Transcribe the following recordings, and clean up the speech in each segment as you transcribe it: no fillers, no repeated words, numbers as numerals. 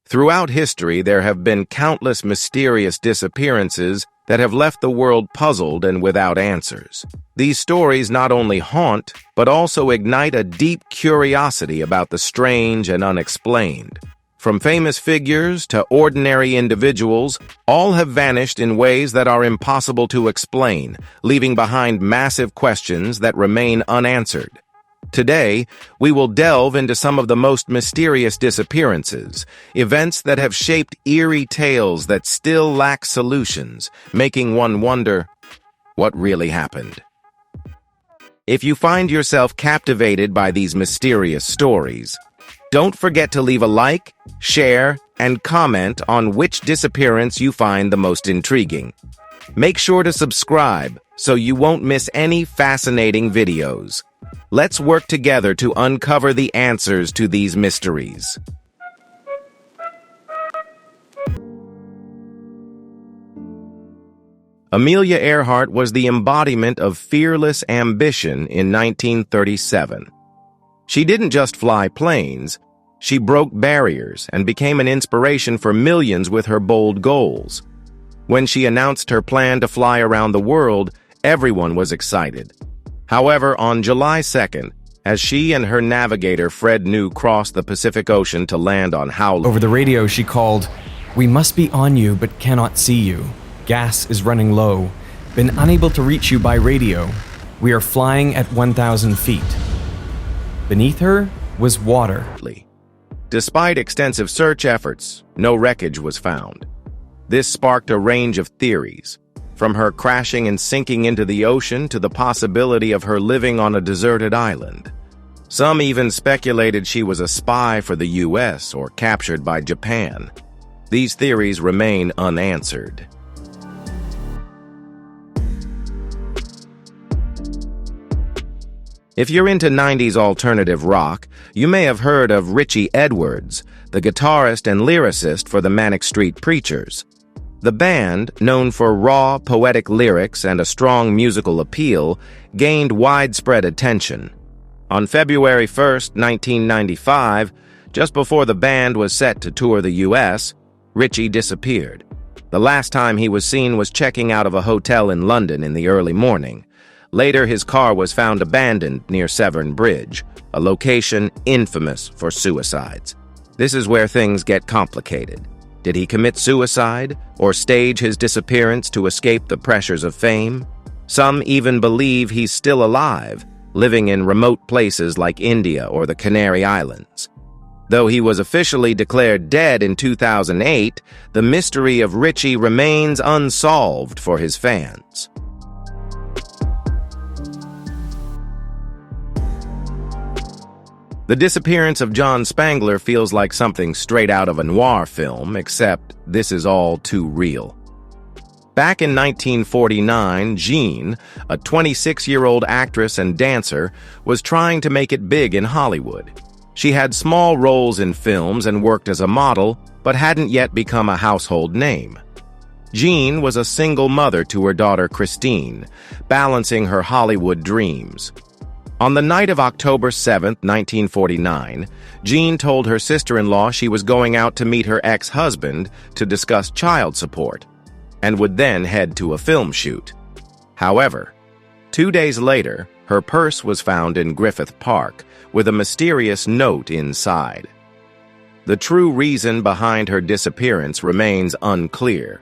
Throughout history, there have been countless mysterious disappearances that have left the world puzzled and without answers. These stories not only haunt, but also ignite a deep curiosity about the strange and unexplained. From famous figures to ordinary individuals, all have vanished in ways that are impossible to explain, leaving behind massive questions that remain unanswered. Today, we will delve into some of the most mysterious disappearances, events that have shaped eerie tales that still lack solutions, making one wonder, what really happened? If you find yourself captivated by these mysterious stories, don't forget to leave a like, share, and comment on which disappearance you find the most intriguing. Make sure to subscribe so you won't miss any fascinating videos. Let's work together to uncover the answers to these mysteries. Amelia Earhart was the embodiment of fearless ambition in 1937. She didn't just fly planes, she broke barriers and became an inspiration for millions with her bold goals. When she announced her plan to fly around the world, everyone was excited. However, on July 2nd, as she and her navigator Fred New crossed the Pacific Ocean to land on Howland. Over the radio, she called, "We must be on you but cannot see you. Gas is running low. Been unable to reach you by radio. We are flying at 1,000 feet." Beneath her was water. Despite extensive search efforts, no wreckage was found. This sparked a range of theories, from her crashing and sinking into the ocean to the possibility of her living on a deserted island. Some even speculated she was a spy for the US or captured by Japan. These theories remain unanswered. If you're into 90s alternative rock, you may have heard of Richie Edwards, the guitarist and lyricist for the Manic Street Preachers. The band, known for raw, poetic lyrics and a strong musical appeal, gained widespread attention. On February 1st, 1995, just before the band was set to tour the US, Richie disappeared. The last time he was seen was checking out of a hotel in London in the early morning. Later, his car was found abandoned near Severn Bridge, a location infamous for suicides. This is where things get complicated. Did he commit suicide or stage his disappearance to escape the pressures of fame? Some even believe he's still alive, living in remote places like India or the Canary Islands. Though he was officially declared dead in 2008, the mystery of Richie remains unsolved for his fans. The disappearance of John Spangler feels like something straight out of a noir film, except this is all too real. Back in 1949, Jean, a 26-year-old actress and dancer, was trying to make it big in Hollywood. She had small roles in films and worked as a model, but hadn't yet become a household name. Jean was a single mother to her daughter Christine, balancing her Hollywood dreams. On the night of October 7, 1949, Jean told her sister-in-law she was going out to meet her ex-husband to discuss child support, and would then head to a film shoot. However, 2 days later, her purse was found in Griffith Park, with a mysterious note inside. The true reason behind her disappearance remains unclear,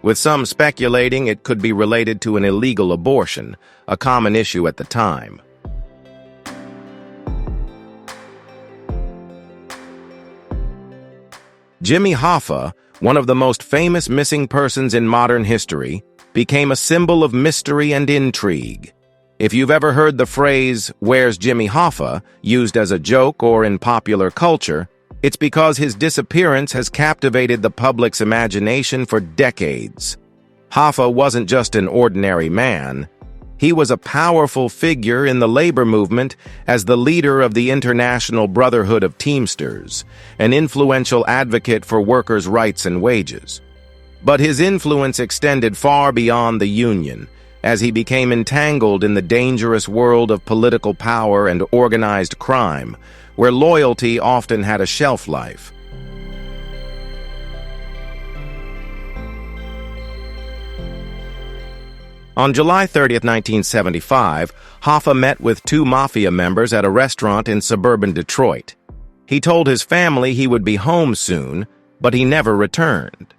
with some speculating it could be related to an illegal abortion, a common issue at the time. Jimmy Hoffa, one of the most famous missing persons in modern history, became a symbol of mystery and intrigue. If you've ever heard the phrase, "Where's Jimmy Hoffa?" used as a joke or in popular culture, it's because his disappearance has captivated the public's imagination for decades. Hoffa wasn't just an ordinary man. He was a powerful figure in the labor movement as the leader of the International Brotherhood of Teamsters, an influential advocate for workers' rights and wages. But his influence extended far beyond the Union, as he became entangled in the dangerous world of political power and organized crime, where loyalty often had a shelf life. On July 30th, 1975, Hoffa met with two mafia members at a restaurant in suburban Detroit. He told his family he would be home soon, but he never returned.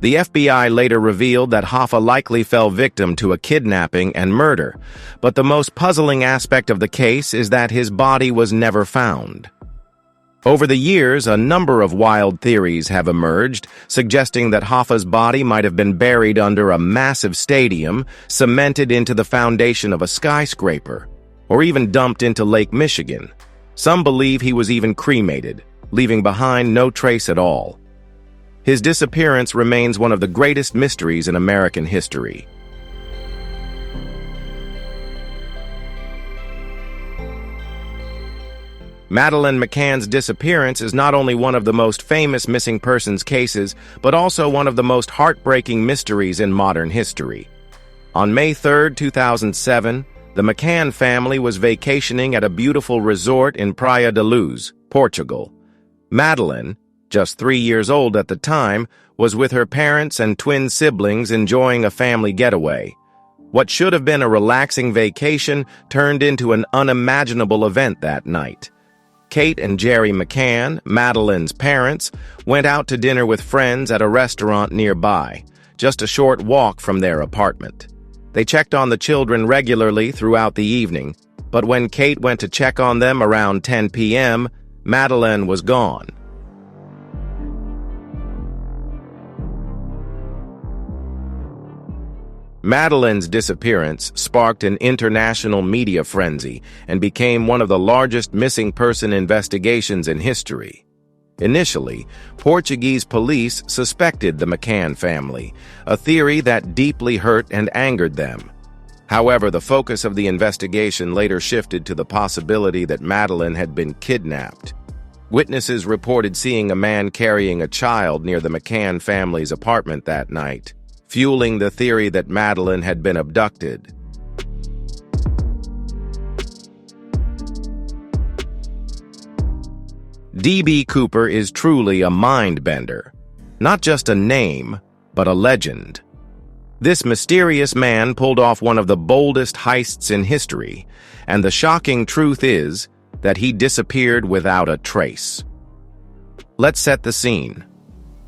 The FBI later revealed that Hoffa likely fell victim to a kidnapping and murder, but the most puzzling aspect of the case is that his body was never found. Over the years, a number of wild theories have emerged, suggesting that Hoffa's body might have been buried under a massive stadium, cemented into the foundation of a skyscraper, or even dumped into Lake Michigan. Some believe he was even cremated, leaving behind no trace at all. His disappearance remains one of the greatest mysteries in American history. Madeleine McCann's disappearance is not only one of the most famous missing persons cases, but also one of the most heartbreaking mysteries in modern history. On May 3, 2007, the McCann family was vacationing at a beautiful resort in Praia da Luz, Portugal. Madeleine, just 3 years old at the time, was with her parents and twin siblings enjoying a family getaway. What should have been a relaxing vacation turned into an unimaginable event that night. Kate and Jerry McCann, Madeleine's parents, went out to dinner with friends at a restaurant nearby, just a short walk from their apartment. They checked on the children regularly throughout the evening, but when Kate went to check on them around 10 p.m., Madeleine was gone. Madeleine's disappearance sparked an international media frenzy and became one of the largest missing person investigations in history. Initially, Portuguese police suspected the McCann family, a theory that deeply hurt and angered them. However, the focus of the investigation later shifted to the possibility that Madeleine had been kidnapped. Witnesses reported seeing a man carrying a child near the McCann family's apartment that night, fueling the theory that Madeleine had been abducted. D.B. Cooper is truly a mind-bender, not just a name, but a legend. This mysterious man pulled off one of the boldest heists in history, and the shocking truth is that he disappeared without a trace. Let's set the scene.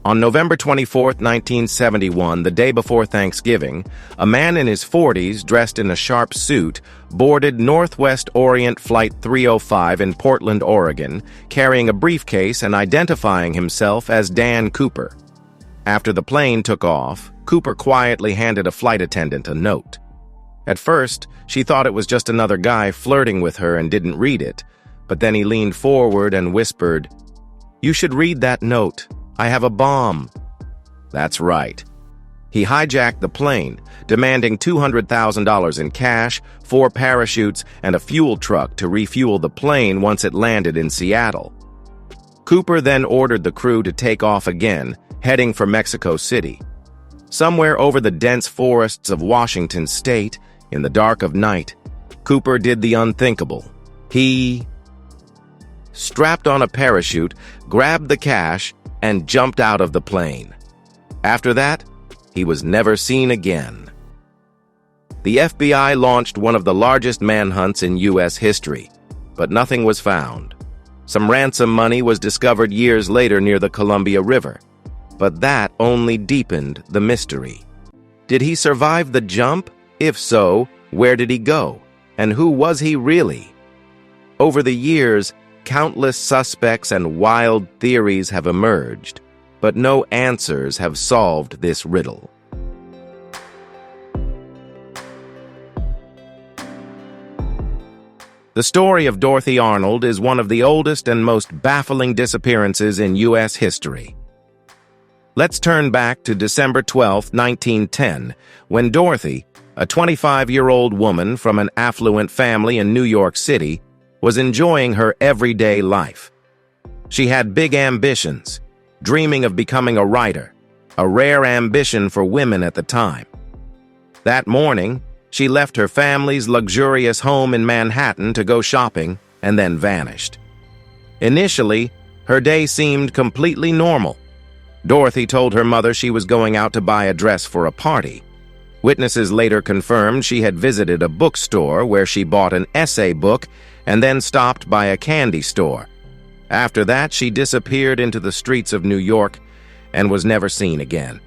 On November 24, 1971, the day before Thanksgiving, a man in his 40s, dressed in a sharp suit, boarded Northwest Orient Flight 305 in Portland, Oregon, carrying a briefcase and identifying himself as Dan Cooper. After the plane took off, Cooper quietly handed a flight attendant a note. At first, she thought it was just another guy flirting with her and didn't read it, but then he leaned forward and whispered, "You should read that note. I have a bomb." That's right. He hijacked the plane, demanding $200,000 in cash, 4 parachutes, and a fuel truck to refuel the plane once it landed in Seattle. Cooper then ordered the crew to take off again, heading for Mexico City. Somewhere over the dense forests of Washington state, in the dark of night, Cooper did the unthinkable. He strapped on a parachute, grabbed the cash, and jumped out of the plane. After that, he was never seen again. The FBI launched one of the largest manhunts in U.S. history, but nothing was found. Some ransom money was discovered years later near the Columbia River, but that only deepened the mystery. Did he survive the jump? If so, where did he go? And who was he really? Over the years, countless suspects and wild theories have emerged, but no answers have solved this riddle. The story of Dorothy Arnold is one of the oldest and most baffling disappearances in U.S. history. Let's turn back to December 12, 1910, when Dorothy, a 25-year-old woman from an affluent family in New York City, was enjoying her everyday life. She had big ambitions, dreaming of becoming a writer, a rare ambition for women at the time. That morning, she left her family's luxurious home in Manhattan to go shopping and then vanished. Initially, her day seemed completely normal. Dorothy told her mother she was going out to buy a dress for a party. Witnesses later confirmed she had visited a bookstore where she bought an essay book and then stopped by a candy store. After that, she disappeared into the streets of New York and was never seen again.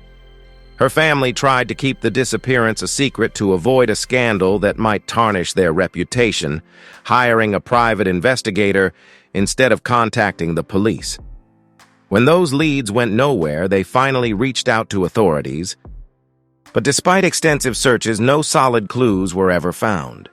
Her family tried to keep the disappearance a secret to avoid a scandal that might tarnish their reputation, hiring a private investigator instead of contacting the police. When those leads went nowhere, they finally reached out to authorities, but despite extensive searches, no solid clues were ever found.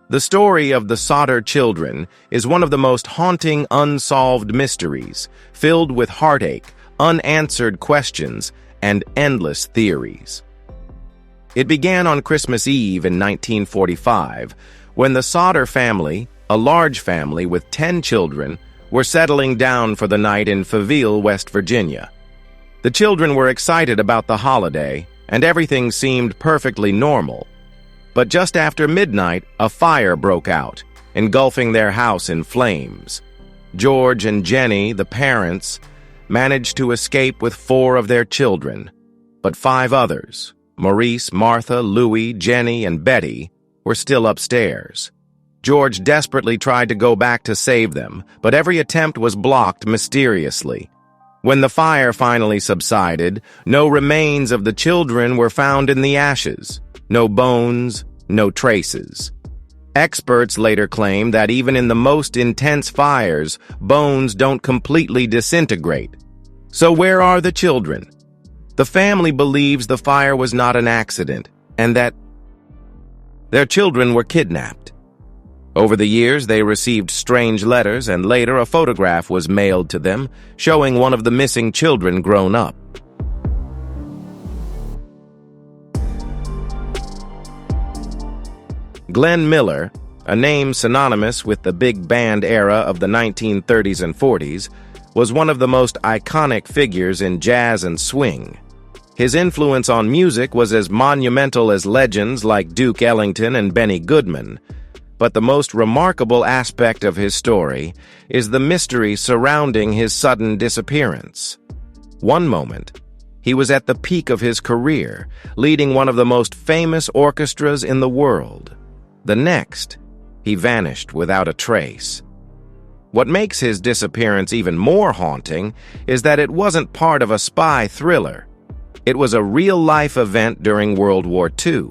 The story of the Sodder children is one of the most haunting unsolved mysteries, filled with heartache, unanswered questions, and endless theories. It began on Christmas Eve in 1945, when the Sodder family, a large family with 10 children, were settling down for the night in Fayetteville, West Virginia. The children were excited about the holiday, and everything seemed perfectly normal. But just after midnight, a fire broke out, engulfing their house in flames. George and Jenny, the parents, managed to escape with 4 of their children, but 5 others, Maurice, Martha, Louis, Jenny, and Betty, were still upstairs. George desperately tried to go back to save them, but every attempt was blocked mysteriously. When the fire finally subsided, no remains of the children were found in the ashes. No bones, no traces. Experts later claimed that even in the most intense fires, bones don't completely disintegrate. So where are the children? The family believes the fire was not an accident, and that their children were kidnapped. Over the years, they received strange letters, and later a photograph was mailed to them, showing one of the missing children grown up. Glenn Miller, a name synonymous with the big band era of the 1930s and 40s, was one of the most iconic figures in jazz and swing. His influence on music was as monumental as legends like Duke Ellington and Benny Goodman, but the most remarkable aspect of his story is the mystery surrounding his sudden disappearance. One moment, he was at the peak of his career, leading one of the most famous orchestras in the world. The next, he vanished without a trace. What makes his disappearance even more haunting is that it wasn't part of a spy thriller. It was a real-life event during World War II.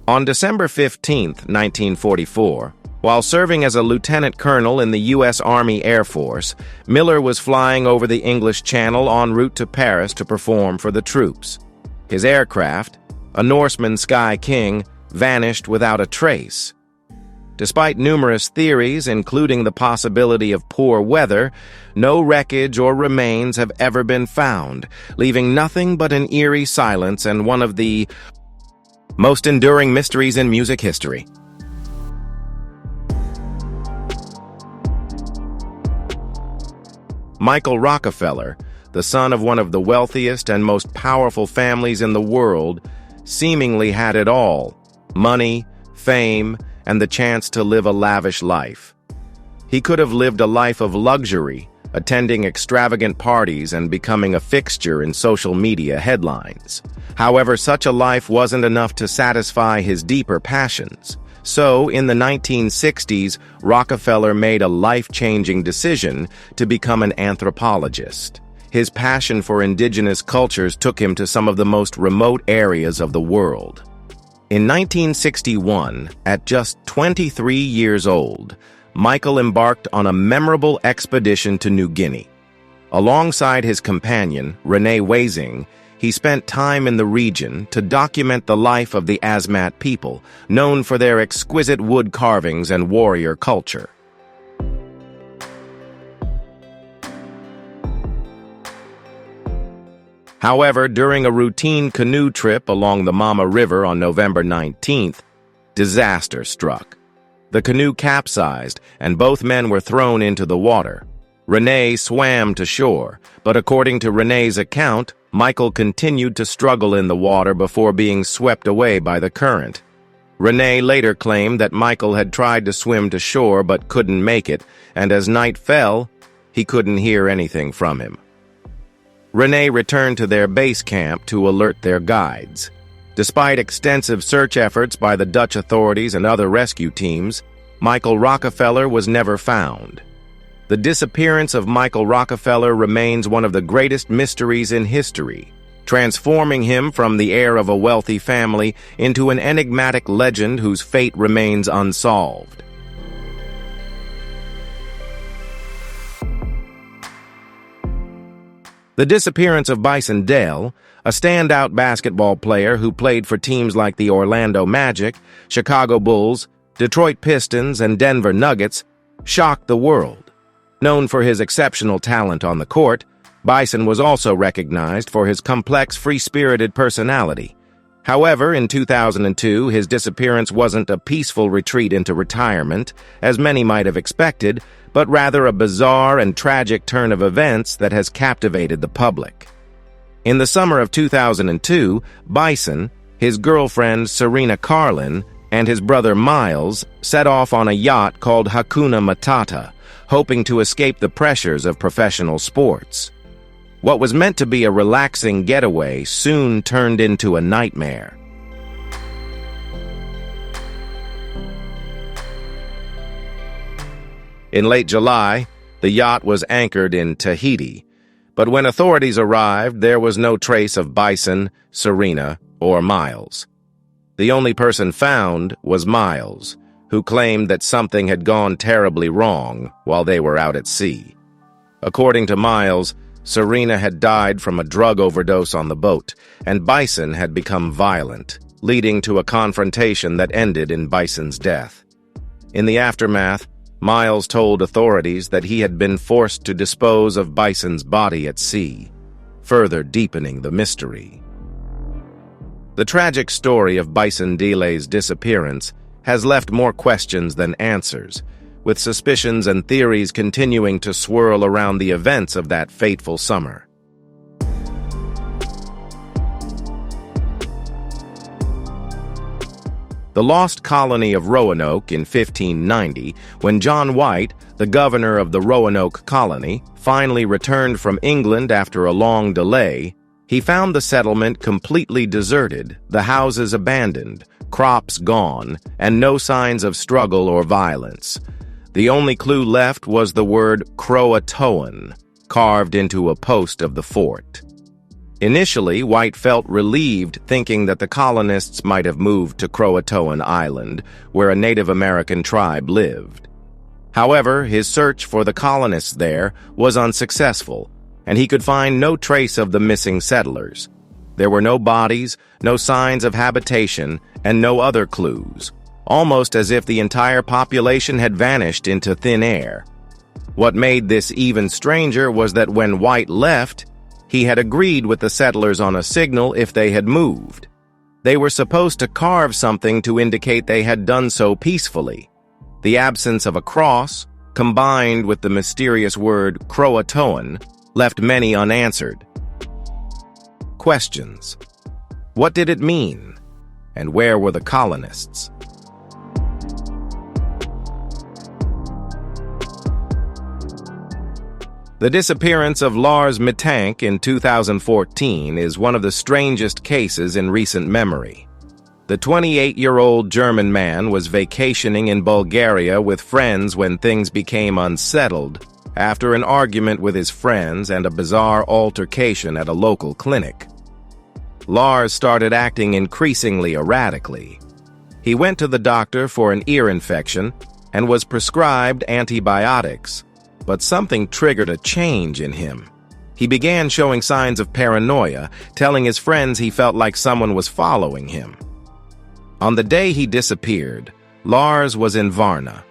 On December 15, 1944, while serving as a lieutenant colonel in the U.S. Army Air Force, Miller was flying over the English Channel en route to Paris to perform for the troops. His aircraft, a Norseman Sky King, vanished without a trace. Despite numerous theories, including the possibility of poor weather, no wreckage or remains have ever been found, leaving nothing but an eerie silence and one of the most enduring mysteries in music history. Michael Rockefeller, the son of one of the wealthiest and most powerful families in the world, seemingly had it all: money, fame, and the chance to live a lavish life. He could have lived a life of luxury, attending extravagant parties and becoming a fixture in social media headlines. However, such a life wasn't enough to satisfy his deeper passions. So, in the 1960s, Rockefeller made a life-changing decision to become an anthropologist. His passion for indigenous cultures took him to some of the most remote areas of the world. In 1961, at just 23 years old, Michael embarked on a memorable expedition to New Guinea. Alongside his companion, Renee Wazing, he spent time in the region to document the life of the Asmat people, known for their exquisite wood carvings and warrior culture. However, during a routine canoe trip along the Mama River on November 19th, disaster struck. The canoe capsized, and both men were thrown into the water. Renee swam to shore, but according to Renee's account, Michael continued to struggle in the water before being swept away by the current. Renee later claimed that Michael had tried to swim to shore but couldn't make it, and as night fell, he couldn't hear anything from him. Renee returned to their base camp to alert their guides. Despite extensive search efforts by the Dutch authorities and other rescue teams, Michael Rockefeller was never found. The disappearance of Michael Rockefeller remains one of the greatest mysteries in history, transforming him from the heir of a wealthy family into an enigmatic legend whose fate remains unsolved. The disappearance of Bison Dele, a standout basketball player who played for teams like the Orlando Magic, Chicago Bulls, Detroit Pistons, and Denver Nuggets, shocked the world. Known for his exceptional talent on the court, Bison was also recognized for his complex, free-spirited personality. However, in 2002, his disappearance wasn't a peaceful retreat into retirement, as many might have expected, but rather a bizarre and tragic turn of events that has captivated the public. In the summer of 2002, Bison, his girlfriend Serena Carlin, and his brother Miles set off on a yacht called Hakuna Matata, hoping to escape the pressures of professional sports. What was meant to be a relaxing getaway soon turned into a nightmare. In late July, the yacht was anchored in Tahiti, but when authorities arrived, there was no trace of Bison, Serena, or Miles. The only person found was Miles, who claimed that something had gone terribly wrong while they were out at sea. According to Miles, Serena had died from a drug overdose on the boat, and Bison had become violent, leading to a confrontation that ended in Bison's death. In the aftermath, Miles told authorities that he had been forced to dispose of Bison's body at sea, further deepening the mystery. The tragic story of Bison Dele's disappearance has left more questions than answers, with suspicions and theories continuing to swirl around the events of that fateful summer. The lost colony of Roanoke in 1590, when John White, the governor of the Roanoke colony, finally returned from England after a long delay, he found the settlement completely deserted, the houses abandoned, crops gone, and no signs of struggle or violence. The only clue left was the word Croatoan, carved into a post of the fort. Initially, White felt relieved, thinking that the colonists might have moved to Croatoan Island, where a Native American tribe lived. However, his search for the colonists there was unsuccessful, and he could find no trace of the missing settlers. There were no bodies, no signs of habitation, and no other clues, almost as if the entire population had vanished into thin air. What made this even stranger was that when White left, he had agreed with the settlers on a signal if they had moved. They were supposed to carve something to indicate they had done so peacefully. The absence of a cross, combined with the mysterious word Croatoan, left many unanswered. Questions. What did it mean? And where were the colonists? The disappearance of Lars Mittank in 2014 is one of the strangest cases in recent memory. The 28-year-old German man was vacationing in Bulgaria with friends when things became unsettled after an argument with his friends and a bizarre altercation at a local clinic. Lars started acting increasingly erratically. He went to the doctor for an ear infection and was prescribed antibiotics, but something triggered a change in him. He began showing signs of paranoia, telling his friends he felt like someone was following him. On the day he disappeared, Lars was in Varna.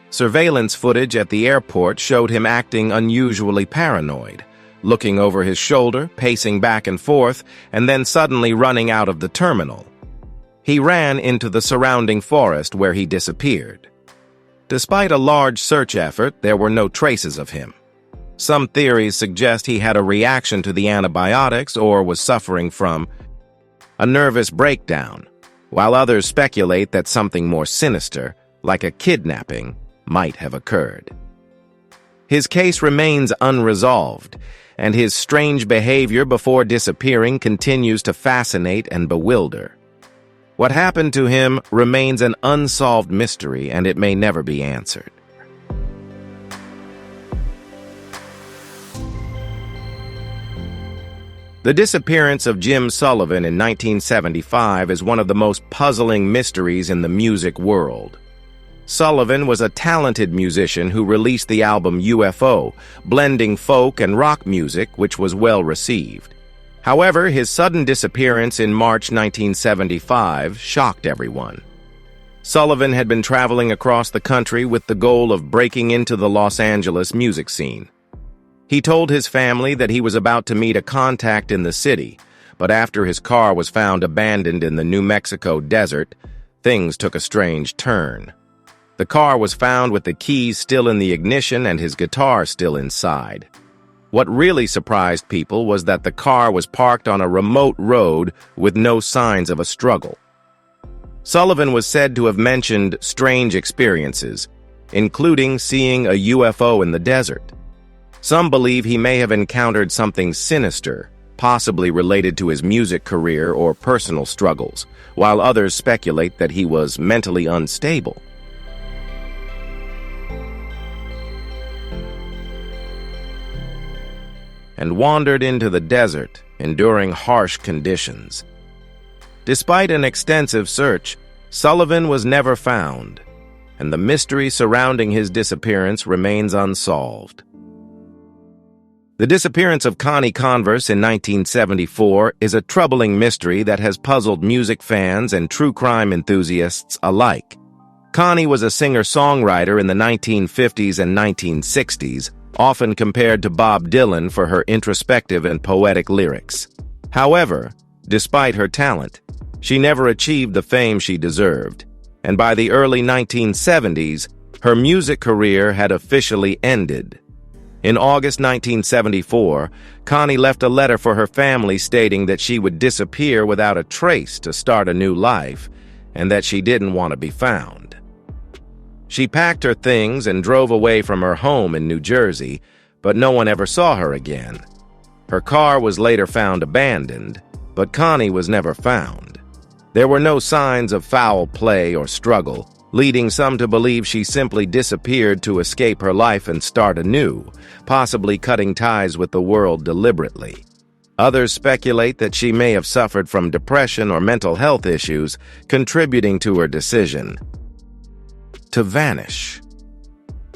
Surveillance footage at the airport showed him acting unusually paranoid, looking over his shoulder, pacing back and forth, and then suddenly running out of the terminal. He ran into the surrounding forest where he disappeared. Despite a large search effort, there were no traces of him. Some theories suggest he had a reaction to the antibiotics or was suffering from a nervous breakdown, while others speculate that something more sinister, like a kidnapping, might have occurred. His case remains unresolved, and his strange behavior before disappearing continues to fascinate and bewilder. What happened to him remains an unsolved mystery, and it may never be answered. The disappearance of Jim Sullivan in 1975 is one of the most puzzling mysteries in the music world. Sullivan was a talented musician who released the album UFO, blending folk and rock music, which was well received. However, his sudden disappearance in March 1975 shocked everyone. Sullivan had been traveling across the country with the goal of breaking into the Los Angeles music scene. He told his family that he was about to meet a contact in the city, but after his car was found abandoned in the New Mexico desert, things took a strange turn. The car was found with the keys still in the ignition and his guitar still inside. What really surprised people was that the car was parked on a remote road with no signs of a struggle. Sullivan was said to have mentioned strange experiences, including seeing a UFO in the desert. Some believe he may have encountered something sinister, possibly related to his music career or personal struggles, while others speculate that he was mentally unstable. And wandered into the desert, enduring harsh conditions. Despite an extensive search, Sullivan was never found, and the mystery surrounding his disappearance remains unsolved. The disappearance of Connie Converse in 1974 is a troubling mystery that has puzzled music fans and true crime enthusiasts alike. Connie was a singer-songwriter in the 1950s and 1960s, often compared to Bob Dylan for her introspective and poetic lyrics. However, despite her talent, she never achieved the fame she deserved, and by the early 1970s, her music career had officially ended. In August 1974, Connie left a letter for her family stating that she would disappear without a trace to start a new life, and that she didn't want to be found. She packed her things and drove away from her home in New Jersey, but no one ever saw her again. Her car was later found abandoned, but Connie was never found. There were no signs of foul play or struggle, leading some to believe she simply disappeared to escape her life and start anew, possibly cutting ties with the world deliberately. Others speculate that she may have suffered from depression or mental health issues, contributing to her decision to vanish.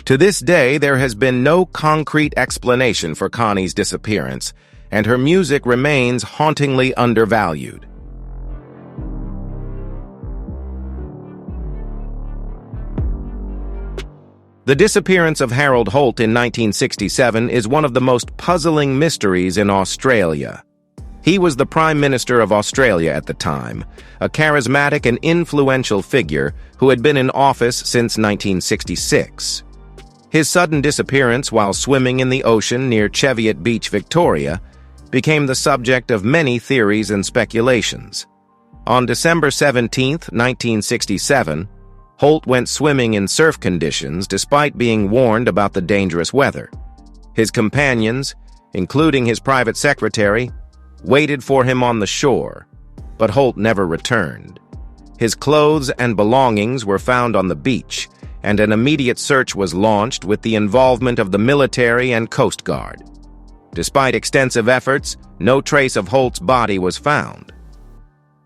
To this day, there has been no concrete explanation for Connie's disappearance, and her music remains hauntingly undervalued. The disappearance of Harold Holt in 1967 is one of the most puzzling mysteries in Australia. He was the Prime Minister of Australia at the time, a charismatic and influential figure who had been in office since 1966. His sudden disappearance while swimming in the ocean near Cheviot Beach, Victoria, became the subject of many theories and speculations. On December 17, 1967, Holt went swimming in surf conditions despite being warned about the dangerous weather. His companions, including his private secretary, waited for him on the shore, but Holt never returned. His clothes and belongings were found on the beach, and an immediate search was launched with the involvement of the military and Coast Guard. Despite extensive efforts, no trace of Holt's body was found.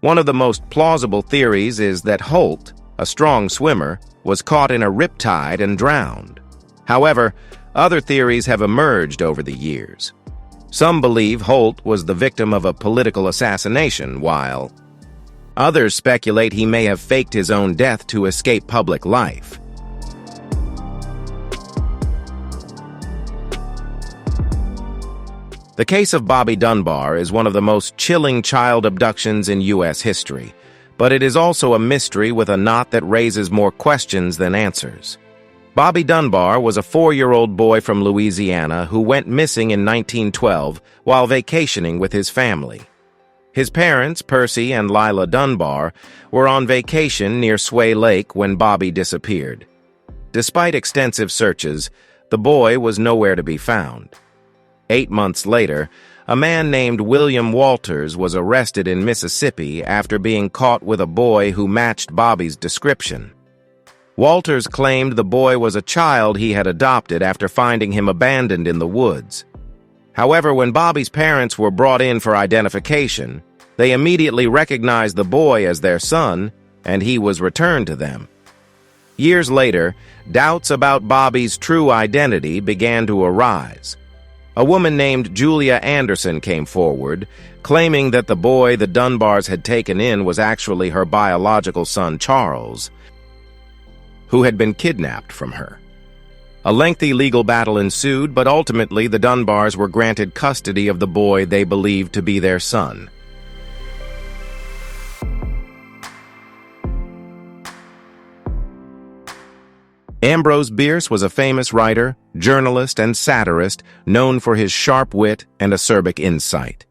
One of the most plausible theories is that Holt, a strong swimmer, was caught in a riptide and drowned. However, other theories have emerged over the years. Some believe Holt was the victim of a political assassination, while others speculate he may have faked his own death to escape public life. The case of Bobby Dunbar is one of the most chilling child abductions in U.S. history, but it is also a mystery with a knot that raises more questions than answers. Bobby Dunbar was a 4-year-old boy from Louisiana who went missing in 1912 while vacationing with his family. His parents, Percy and Lila Dunbar, were on vacation near Sway Lake when Bobby disappeared. Despite extensive searches, the boy was nowhere to be found. 8 months later, a man named William Walters was arrested in Mississippi after being caught with a boy who matched Bobby's description. Walters claimed the boy was a child he had adopted after finding him abandoned in the woods. However, when Bobby's parents were brought in for identification, they immediately recognized the boy as their son, and he was returned to them. Years later, doubts about Bobby's true identity began to arise. A woman named Julia Anderson came forward, claiming that the boy the Dunbars had taken in was actually her biological son Charles, who had been kidnapped from her. A lengthy legal battle ensued, but ultimately the Dunbars were granted custody of the boy they believed to be their son. Ambrose Bierce was a famous writer, journalist, and satirist known for his sharp wit and acerbic insight.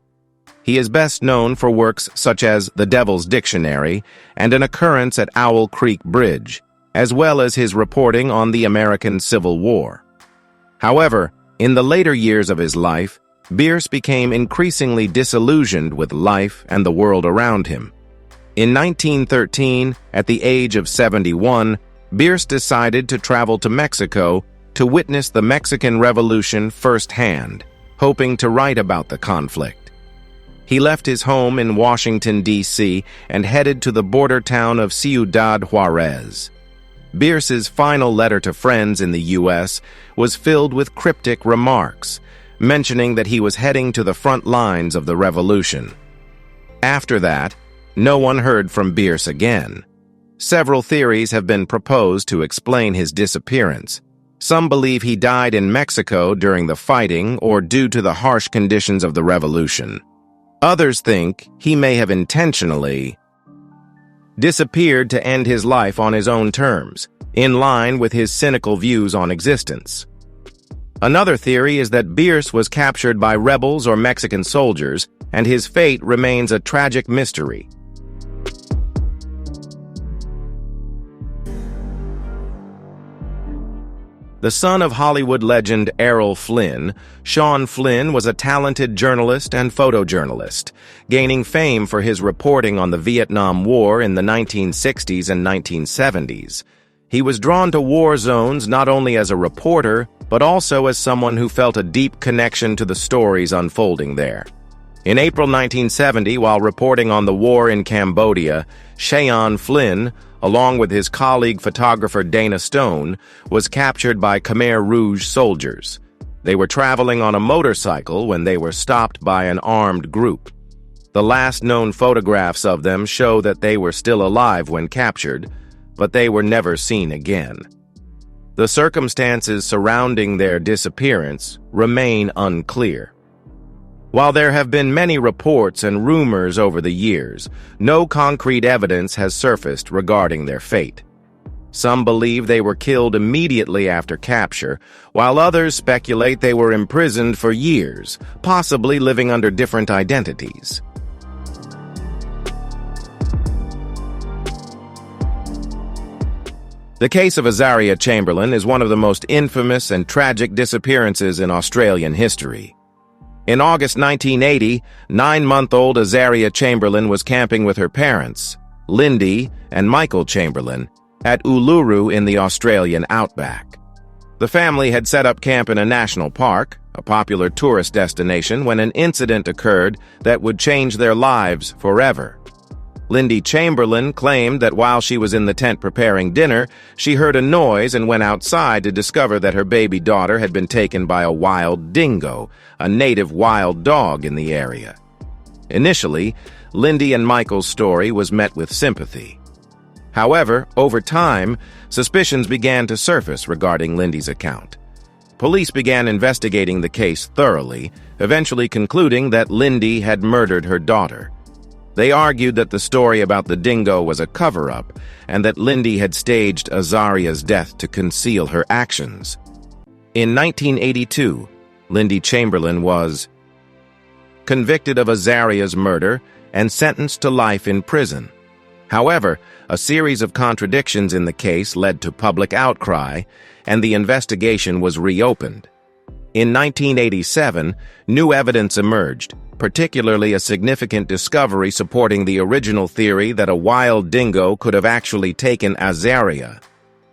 He is best known for works such as The Devil's Dictionary and An Occurrence at Owl Creek Bridge, as well as his reporting on the American Civil War. However, in the later years of his life, Bierce became increasingly disillusioned with life and the world around him. In 1913, at the age of 71, Bierce decided to travel to Mexico to witness the Mexican Revolution firsthand, hoping to write about the conflict. He left his home in Washington, D.C., and headed to the border town of Ciudad Juarez. Bierce's final letter to friends in the U.S. was filled with cryptic remarks, mentioning that he was heading to the front lines of the revolution. After that, no one heard from Bierce again. Several theories have been proposed to explain his disappearance. Some believe he died in Mexico during the fighting or due to the harsh conditions of the revolution. Others think he may have intentionally disappeared to end his life on his own terms, in line with his cynical views on existence. Another theory is that Bierce was captured by rebels or Mexican soldiers, and his fate remains a tragic mystery. The son of Hollywood legend Errol Flynn, Sean Flynn was a talented journalist and photojournalist, gaining fame for his reporting on the Vietnam War in the 1960s and 1970s. He was drawn to war zones not only as a reporter, but also as someone who felt a deep connection to the stories unfolding there. In April 1970, while reporting on the war in Cambodia, Sean Flynn, along with his colleague photographer Dana Stone, was captured by Khmer Rouge soldiers. They were traveling on a motorcycle when they were stopped by an armed group. The last known photographs of them show that they were still alive when captured, but they were never seen again. The circumstances surrounding their disappearance remain unclear. While there have been many reports and rumors over the years, no concrete evidence has surfaced regarding their fate. Some believe they were killed immediately after capture, while others speculate they were imprisoned for years, possibly living under different identities. The case of Azaria Chamberlain is one of the most infamous and tragic disappearances in Australian history. In August 1980, 9-month-old Azaria Chamberlain was camping with her parents, Lindy and Michael Chamberlain, at Uluru in the Australian outback. The family had set up camp in a national park, a popular tourist destination, when an incident occurred that would change their lives forever. Lindy Chamberlain claimed that while she was in the tent preparing dinner, she heard a noise and went outside to discover that her baby daughter had been taken by a wild dingo, a native wild dog in the area. Initially, Lindy and Michael's story was met with sympathy. However, over time, suspicions began to surface regarding Lindy's account. Police began investigating the case thoroughly, eventually concluding that Lindy had murdered her daughter. They argued that the story about the dingo was a cover-up and that Lindy had staged Azaria's death to conceal her actions. In 1982, Lindy Chamberlain was convicted of Azaria's murder and sentenced to life in prison. However, a series of contradictions in the case led to public outcry, and the investigation was reopened. In 1987, new evidence emerged, particularly a significant discovery supporting the original theory that a wild dingo could have actually taken Azaria.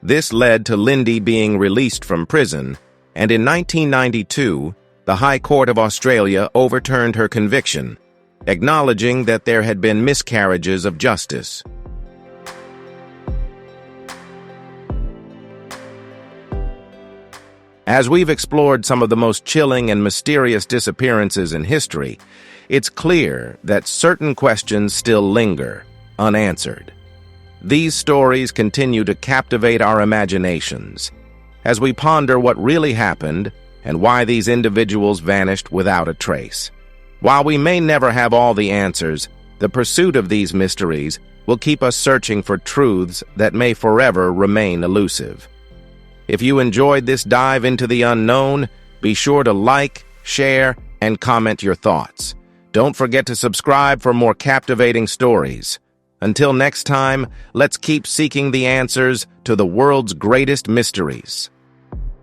This led to Lindy being released from prison, and in 1992, the High Court of Australia overturned her conviction, acknowledging that there had been miscarriages of justice. As we've explored some of the most chilling and mysterious disappearances in history, it's clear that certain questions still linger, unanswered. These stories continue to captivate our imaginations as we ponder what really happened and why these individuals vanished without a trace. While we may never have all the answers, the pursuit of these mysteries will keep us searching for truths that may forever remain elusive. If you enjoyed this dive into the unknown, be sure to like, share, and comment your thoughts. Don't forget to subscribe for more captivating stories. Until next time, let's keep seeking the answers to the world's greatest mysteries.